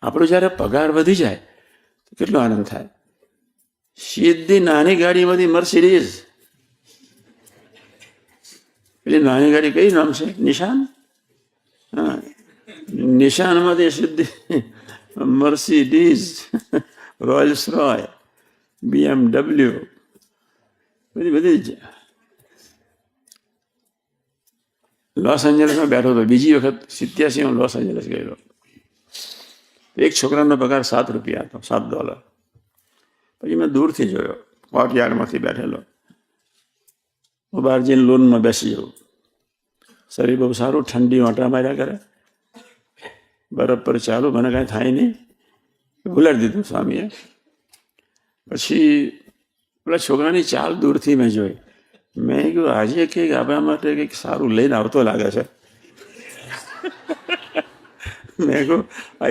આપણો જ્યારે પગાર વધી જાય તો કેટલો આનંદ થાય. સીધી નાની ગાડીમાંથી મર્સિડીઝ, પેલી નાની ગાડી કઈ નામ છે? નિશાન. હા, નિશાનમાંથી સીધી મર્સિડીઝ, રોયલ્સ રોય, BMW, બધી જ. લોસ એન્જલસમાં બેઠો હતો બીજી વખત, 87 લોસ એન્જલસ ગયેલો. એક છોકરાનો પગાર $7 હતો, $7. પછી મેં દૂરથી જોયો, કોર્ટયાર્ડમાંથી બેઠેલો. હું બહાર જઈને લોનમાં બેસી જાઉં. શરીર બહુ સારું, ઠંડી ઓંટા માર્યા કરે, બરફ પર ચાલુ, મને કાંઈ થાય નહીં. ભૂલાડી દીધું સ્વામીએ. પછી પેલા છોકરાની ચાલ દૂરથી મેં જોઈ. મેં કહ્યું આજે કંઈક આપણા માટે કંઈક સારું લઈને આવતો લાગે છે. મેં કહું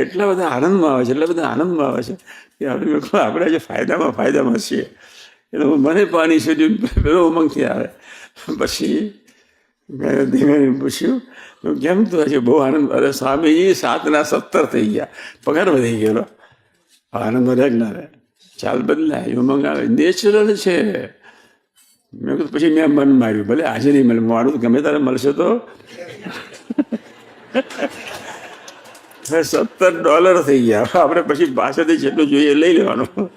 એટલા બધા આનંદમાં આવે છે, એટલા બધા આનંદમાં આવે છે કે આપણે આજે ફાયદામાં છીએ. એટલે મને પાણી સુધી પેલો ઉમંગથી આવે. પછી મેં ધીમે પૂછ્યું કેમ તું આજે બહુ આનંદ? અરે સ્વામીજી 7 ના 17 થઈ ગયા, પગાર વધી ગયેલો. આનંદમાં રહે ના રહે, ચાલ બદલાય, ઉમંગ આવે, નેચરલ છે. મેં કીધું પછી મેં મન માર્યું, ભલે આજે નહીં મળે, મારું ગમે તારે મળશે તો. $17 થઈ ગયા. આપણે પછી પાસેથી જેટલું જોઈએ લઈ લેવાનું.